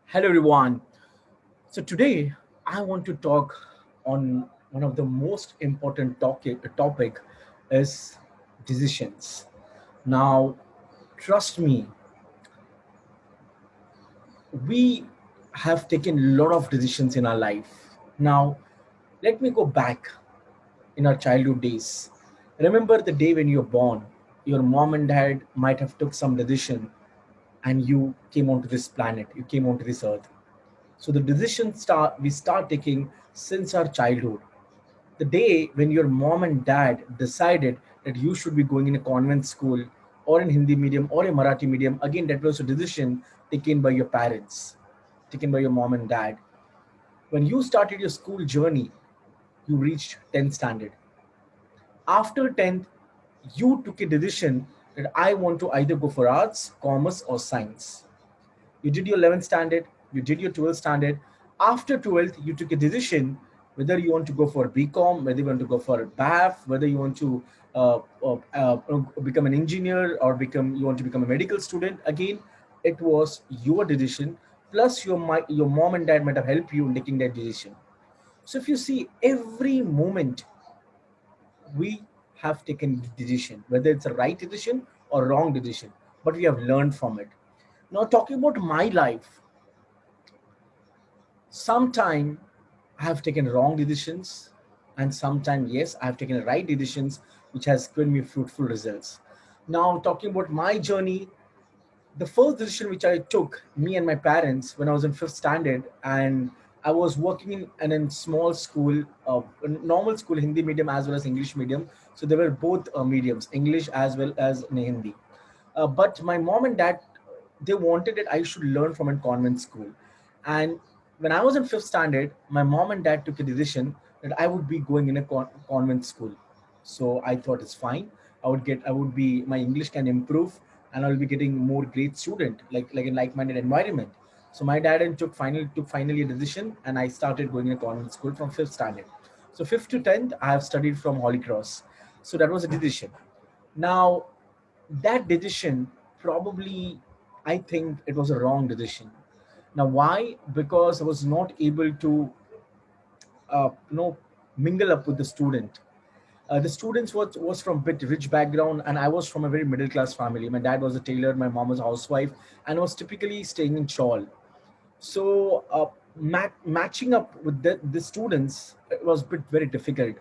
Hello, everyone. So today I want to talk on one of the most important topic is decisions. Now, trust me, we have taken a lot of decisions in our life. Now, let me go back in our childhood days. Remember the day when you were born. Your mom and dad might have took some decision, and you came onto this planet. You came onto this earth. So the decisions we start taking since our childhood. The day when your mom and dad decided that you should be going in a convent school or in Hindi medium or a Marathi medium, again that was a decision taken by your parents, taken by your mom and dad. When you started your school journey, you reached 10th standard. After 10th, you took a decision that I want to either go for arts, commerce, or science. You did your 11th standard, you did your 12th standard. After 12th, you took a decision whether you want to go for BCom, whether you want to go for BAF, whether you want to become an engineer or become you want to become a medical student. Again, it was your decision. Plus, your mom and dad might have helped you in taking that decision. So, if you see every moment we have taken decision, whether it's a right decision or wrong decision, but we have learned from it. Now, talking about my life, sometime I have taken wrong decisions, and sometime yes, I have taken right decisions, which has given me fruitful results. Now, talking about my journey, the first decision which I took, me and my parents, when I was in fifth standard, and I was working in a small school, normal school, Hindi medium as well as English medium. So they were both mediums, English as well as in Hindi. But my mom and dad, they wanted that I should learn from a convent school. And when I was in fifth standard, my mom and dad took a decision that I would be going in a convent school. So I thought it's fine. I would be, my English can improve, and I'll be getting more great student, like a like-minded environment. So my dad and took finally a decision, and I started going in a convent school from fifth standard. So fifth to tenth, I have studied from Holy Cross. So that was a decision. Now, that decision, probably, I think it was a wrong decision. Now, why? Because I was not able to uh, you know mingle up with the student. The students was from a bit rich background, and I was from a very middle class family. My dad was a tailor, my mom was a housewife, and was typically staying in Chawl. So matching up with the students, it was a bit very difficult.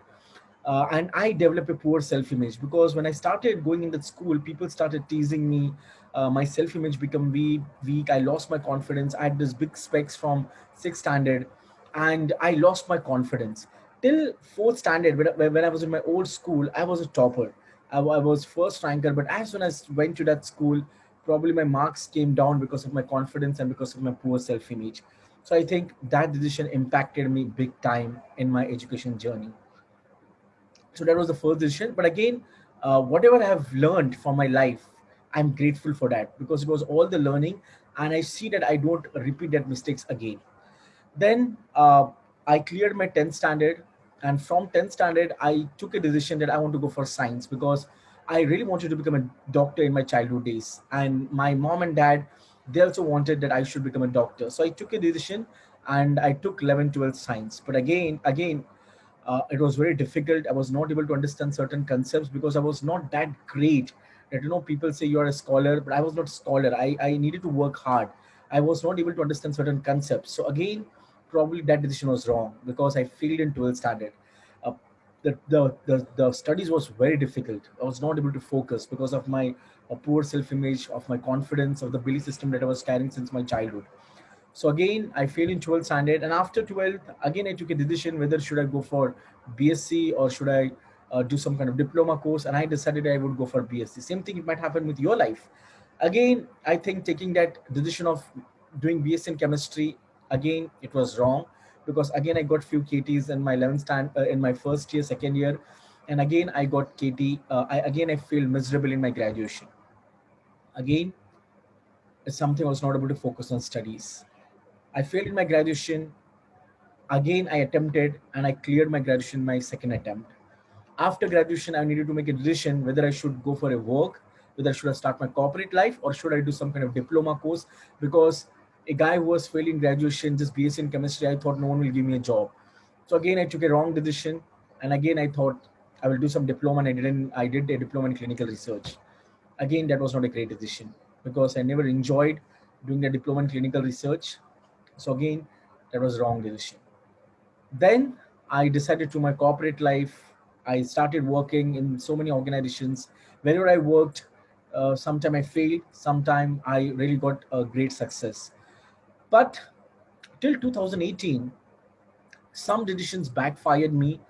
And I developed a poor self-image, because when I started going in that school, people started teasing me. My self-image became weak. I lost my confidence. I had this big specs from sixth standard, and I lost my confidence till fourth standard. When I was in my old school, I was a topper. I was first ranker, but as soon as I went to that school, probably my marks came down because of my confidence and because of my poor self-image. So I think that decision impacted me big time in my education journey. So that was the first decision. But again, whatever I have learned from my life, I'm grateful for that, because it was all the learning, and I see that I don't repeat that mistakes again. Then I cleared my 10th standard, and from 10th standard I took a decision that I want to go for science, because I really wanted to become a doctor in my childhood days, and my mom and dad, they also wanted that I should become a doctor. So I took a decision, and I took 11th 12th science. But again, it was very difficult. I was not able to understand certain concepts, because I was not that great. That, people say you are a scholar, but I was not a scholar. I needed to work hard. I was not able to understand certain concepts. So again, probably that decision was wrong, because I failed in 12th standard. Uh, the studies was very difficult. I was not able to focus because of my poor self-image, of my confidence, of the belief system that I was carrying since my childhood. So again, I failed in 12th standard, and after 12th, again I took a decision whether should I go for BSc or should I do some kind of diploma course, and I decided I would go for BSc. Same thing it might happen with your life. Again, I think taking that decision of doing BSc in chemistry, again it was wrong, because again I got few KTs in my 11th in my first year, second year, and again I got KT. I failed miserable in my graduation. Again, it's something I was not able to focus on studies. I failed in my graduation. Again, I attempted, and I cleared my graduation my second attempt. After graduation, I needed to make a decision whether I should go for a work, whether should I start my corporate life, or should I do some kind of diploma course, because A guy who was failing graduation, just BSc in chemistry, I thought no one will give me a job. So again, I took a wrong decision, and again I thought I will do some diploma, and I didn't. I did a diploma in clinical research. Again, that was not a great decision because I never enjoyed doing the diploma in clinical research. So again, that was wrong decision. Then I decided to my corporate life. I started working in so many organizations. Wherever I worked, sometime I failed, sometime I really got a great success. But till 2018, some decisions backfired me,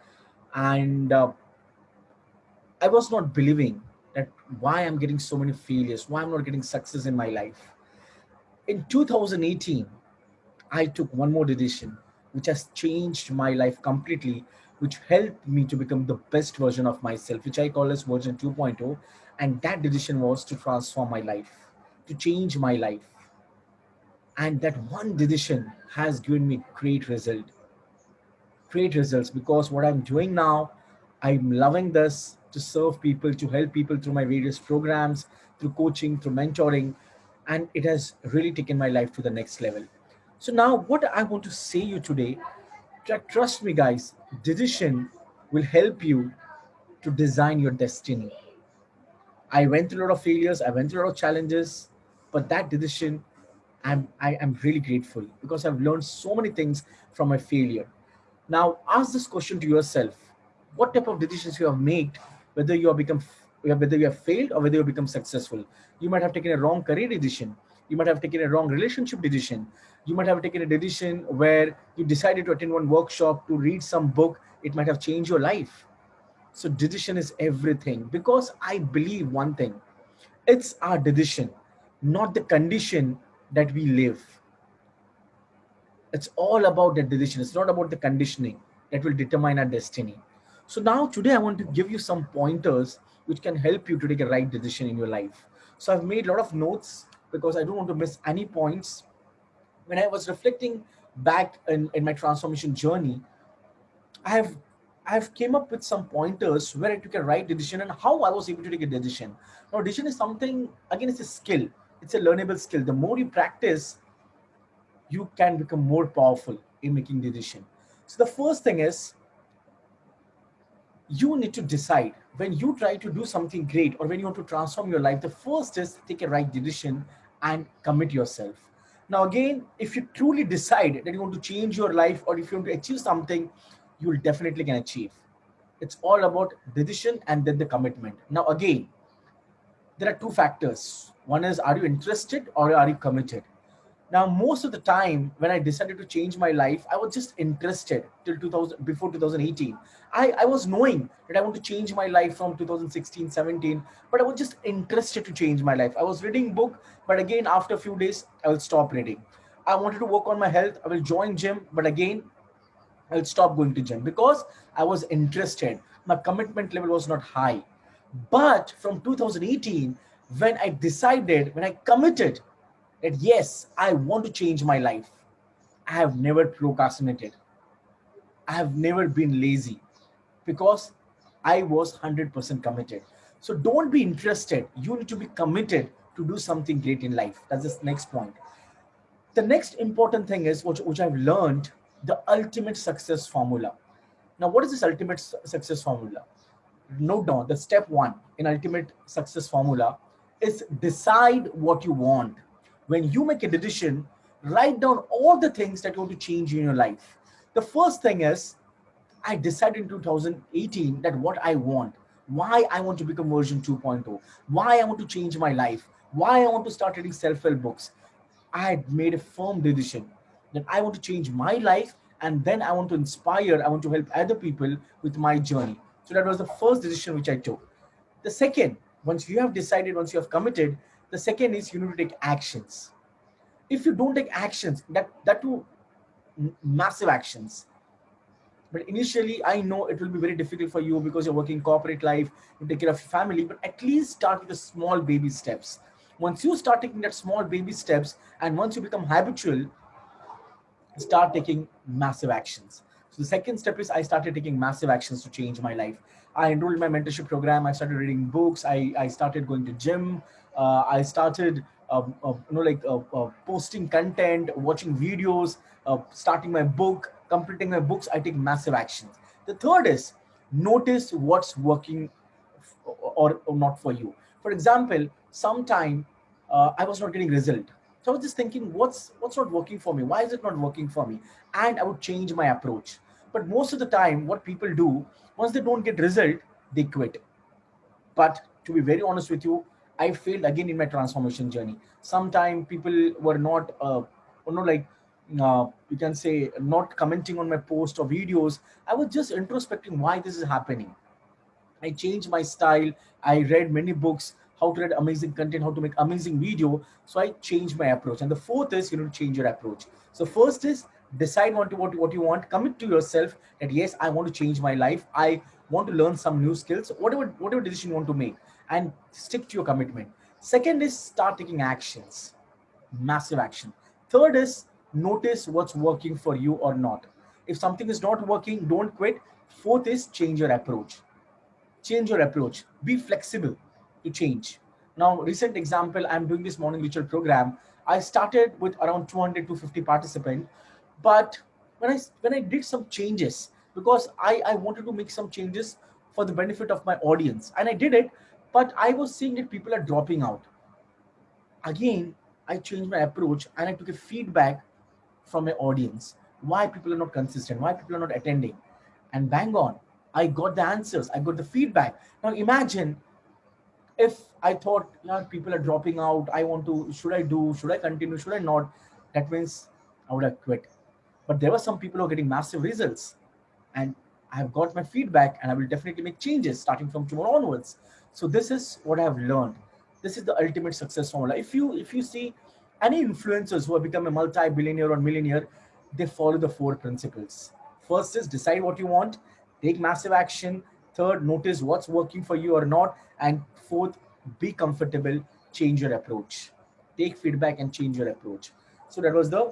and I was not believing that why I'm getting so many failures, why I'm not getting success in my life. In 2018, I took one more decision which has changed my life completely, which helped me to become the best version of myself, which I call as version 2.0. And that decision was to transform my life, to change my life. And that one decision has given me great results, because what I'm doing now, I'm loving this, to serve people, to help people through my various programs, through coaching, through mentoring, and it has really taken my life to the next level. So now what I want to say you today, trust me guys, decision will help you to design your destiny. I went through a lot of failures, I went through a lot of challenges, but that decision, I am really grateful because I've learned so many things from my failure. Now ask this question to yourself: what type of decisions you have made, whether you have become, whether you have failed or whether you have become successful. You might have taken a wrong career decision. You might have taken a wrong relationship decision. You might have taken a decision where you decided to attend one workshop, to read some book. It might have changed your life. So decision is everything, because I believe one thing: it's our decision, not the condition that we live. It's all about the decision. It's not about the conditioning that will determine our destiny. So now today I want to give you some pointers which can help you to take a right decision in your life. So I've made a lot of notes because I don't want to miss any points. When I was reflecting back in my transformation journey, I have I've came up with some pointers where I took a right decision and how I was able to take a decision. Now, decision is something, again, it's a skill. It's a learnable skill. The more you practice, you can become more powerful in making decision. So the first thing is, you need to decide when you try to do something great or when you want to transform your life. The first is take a right decision and commit yourself. Now again, if you truly decide that you want to change your life or if you want to achieve something, you will definitely can achieve. It's all about decision and then the commitment. Now again, there are two factors. One is, are you interested or are you committed? Now, most of the time when I decided to change my life, I was just interested till 2000, before 2018. I was knowing that I want to change my life from 2016, 17, but I was just interested to change my life. I was reading book, but again, after a few days, I will stop reading. I wanted to work on my health. I will join gym, but again, I'll stop going to gym because I was interested. My commitment level was not high. But from 2018, when I committed that yes, I want to change my life, I have never procrastinated. I have never been lazy because I was 100% committed. So don't be interested. You need to be committed to do something great in life. That's the next point. The next important thing is, which I've learned, the ultimate success formula. Now, what is this ultimate success formula? Note down the step one in ultimate success formula is decide what you want. When you make a decision, write down all the things that you want to change in your life. The first thing is, I decided in 2018 that what I want, why I want to become version 2.0, why I want to change my life, why I want to start reading self-help books. I had made a firm decision that I want to change my life, and then I want to inspire, I want to help other people with my journey. So that was the first decision which I took. The second, once you have decided, once you have committed, the second is you need to take actions. If you don't take actions, that too massive actions, but initially, I know it will be very difficult for you because you're working corporate life, you take care of your family, but at least start with the small baby steps. Once you start taking that small baby steps, and once you become habitual, start taking massive actions. So the second step is I started taking massive actions to change my life. I enrolled in my mentorship program. I started reading books. I started going to gym. I started posting content, watching videos, starting my book, completing my books. I take massive actions. The third is notice what's working or not for you. For example, sometime I was not getting result. So I was just thinking, what's not working for me? Why is it not working for me? And I would change my approach. But most of the time, what people do, once they don't get result, they quit. But to be very honest with you, I failed again in my transformation journey. Sometimes people were not, you can say, not commenting on my post or videos. I was just introspecting why this is happening. I changed my style. I read many books, how to read amazing content, how to make amazing video. So I changed my approach. And the fourth is you need to change your approach. So first is decide what you want. Commit to yourself that yes, I want to change my life. I want to learn some new skills. Whatever decision you want to make, and stick to your commitment. Second is start taking actions, massive action. Third is notice what's working for you or not. If something is not working, don't quit. Fourth is change your approach. Change your approach. Be flexible to change. Now, recent example, I'm doing this morning ritual program. I started with around 200 to 50 participants, but when I did some changes, because I wanted to make some changes for the benefit of my audience, and I did it, but I was seeing that people are dropping out. Again, I changed my approach and I took a feedback from my audience. Why people are not consistent? Why people are not attending? And bang on, I got the answers. I got the feedback. Now imagine if I thought, yeah, people are dropping out. I want to. Should I do? Should I continue? Should I not? That means I would have quit. But there were some people who are getting massive results, and I have got my feedback, and I will definitely make changes starting from tomorrow onwards. So this is what I have learned. This is the ultimate success formula. If you see any influencers who have become a multi-billionaire or millionaire, they follow the four principles. First is decide what you want, take massive action. Third, notice what's working for you or not, and fourth, be comfortable, change your approach. Take feedback and change your approach. So that was the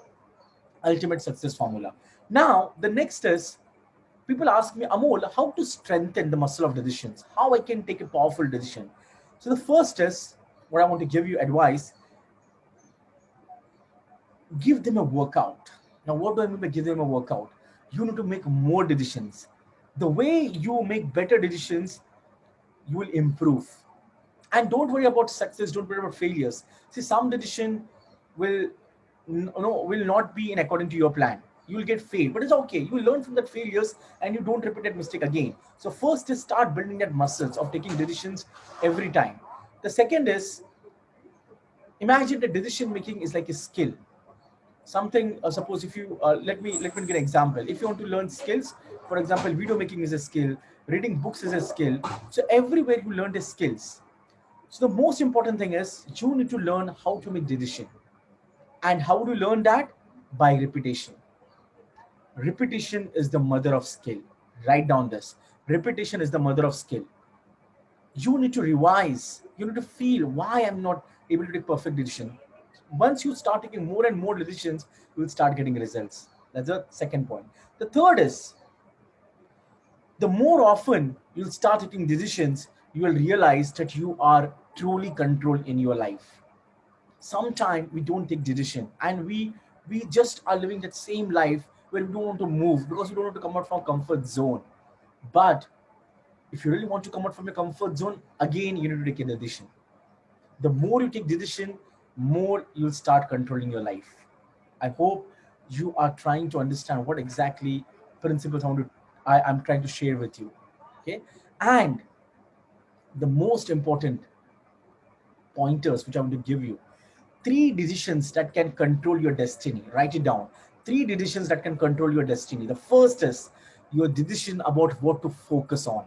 ultimate success formula. Now, the next is people ask me, Amol, how to strengthen the muscle of decisions, how I can take a powerful decision. So, the first is what I want to give you advice, give them a workout. Now, what do I mean by give them a workout? You need to make more decisions. The way you make better decisions, you will improve. And don't worry about success, don't worry about failures. See, some decision will will not be in according to your plan. You will get failed, but it's okay. You will learn from that failures and you don't repeat that mistake again. So first is start building that muscles of taking decisions every time. The second is imagine that decision making is like a skill. Something, suppose if you let me give an example. If you want to learn skills, for example, video making is a skill, reading books is a skill. So everywhere you learn the skills. So the most important thing is you need to learn how to make decision. And how do you learn that? By repetition. Repetition is the mother of skill. Write down this. Repetition is the mother of skill. You need to revise. You need to feel why I'm not able to take perfect decision. Once you start taking more and more decisions, you will start getting results. That's the second point. The third is the more often you'll start taking decisions, you will realize that you are truly controlled in your life. Sometimes we don't take decision and we just are living that same life where we don't want to move because we don't want to come out from comfort zone. But if you really want to come out from your comfort zone, again you need to take a decision. The more you take decision, more you'll start controlling your life. I hope you are trying to understand what exactly principles I'm trying to share with you. Okay. And the most important pointers which I'm going to give you, three decisions that can control your destiny. Write it down. Three decisions that can control your destiny. The first is your decision about what to focus on.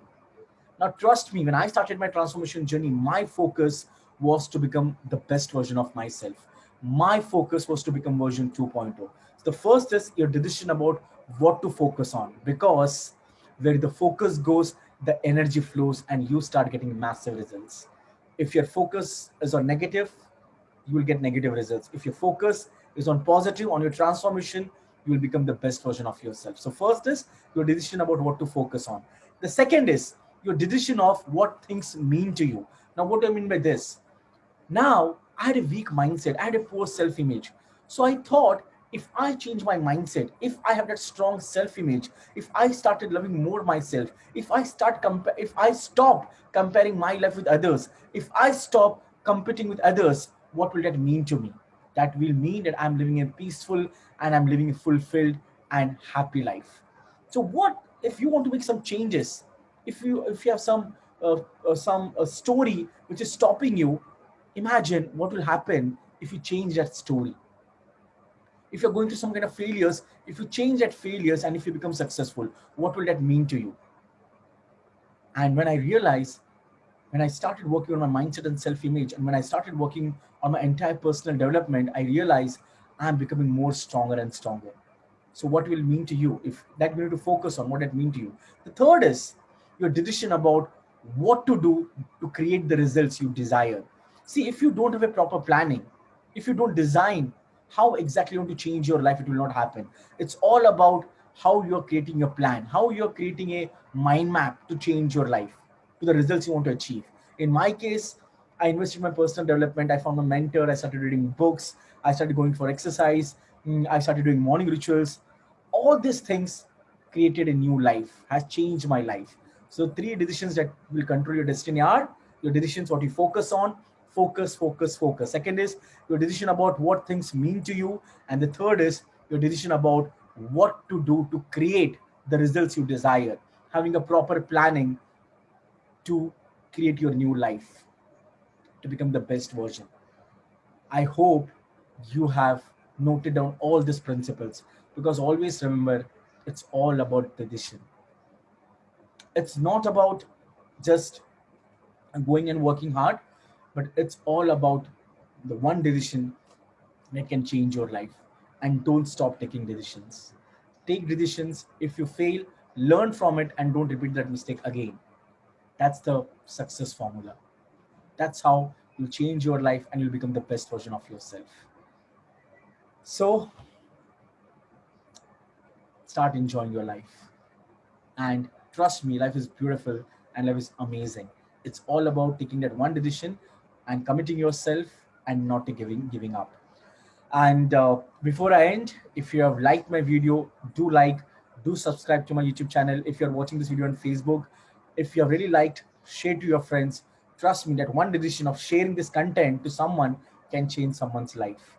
Now, trust me, when I started my transformation journey, my focus was to become the best version of myself. My focus was to become version 2.0. So the first is your decision about what to focus on, because where the focus goes, the energy flows and you start getting massive results. If your focus is on negative, you will get negative results. If your focus is on positive, on your transformation, you will become the best version of yourself. So first is your decision about what to focus on. The second is your decision of what things mean to you. Now, what do I mean by this? Now, I had a weak mindset, I had a poor self image. So I thought, if I change my mindset, if I have that strong self image, if I started loving more myself, if I stop comparing my life with others, if I stop competing with others, what will that mean to me? That will mean that I'm living a peaceful and I'm living a fulfilled and happy life. So what if you want to make some changes? If you have some story which is stopping you, imagine what will happen if you change that story. If you're going through some kind of failures, if you change that failures and if you become successful, what will that mean to you? And when I started working on my mindset and self-image, and when I started working on my entire personal development, I realized I'm becoming more stronger and stronger. So what will mean to you? If that you need to focus on what that mean to you. The third is your decision about what to do to create the results you desire. See, if you don't have a proper planning, if you don't design how exactly you want to change your life, it will not happen. It's all about how you're creating a plan, how you're creating a mind map to change your life to the results you want to achieve. In my case, I invested in my personal development. I found a mentor. I started reading books. I started going for exercise. I started doing morning rituals. All these things created a new life, has changed my life. So three decisions that will control your destiny are your decisions, what you focus on, focus, focus, focus. Second is your decision about what things mean to you. And the third is your decision about what to do to create the results you desire. Having a proper planning to create your new life, to become the best version. I hope you have noted down all these principles, because always remember, it's all about the decision. It's not about just going and working hard, but it's all about the one decision that can change your life. And don't stop taking decisions. Take decisions. If you fail, learn from it and don't repeat that mistake again. That's the success formula. That's how you change your life and you'll become the best version of yourself. So start enjoying your life. And trust me, life is beautiful and life is amazing. It's all about taking that one decision and committing yourself and not giving up. And before I end, if you have liked my video, do subscribe to my YouTube channel. If you're watching this video on Facebook, if you have really liked, share to your friends. Trust me that one decision of sharing this content to someone can change someone's life.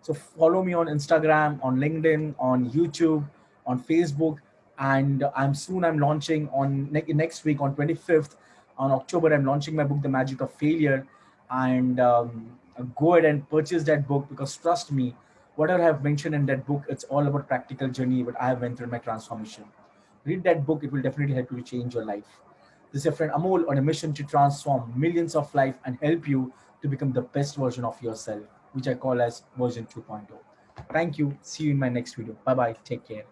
So follow me on Instagram, on LinkedIn, on YouTube, on Facebook, and I'm launching on next week on 25th on October. I'm launching my book, The Magic of Failure, and go ahead and purchase that book, because trust me, whatever I have mentioned in that book, it's all about practical journey what I have went through in my transformation. Read that book; it will definitely help you to change your life. This is your friend Amol on a mission to transform millions of lives and help you to become the best version of yourself, which I call as version 2.0. Thank you. See you in my next video. Bye bye. Take care.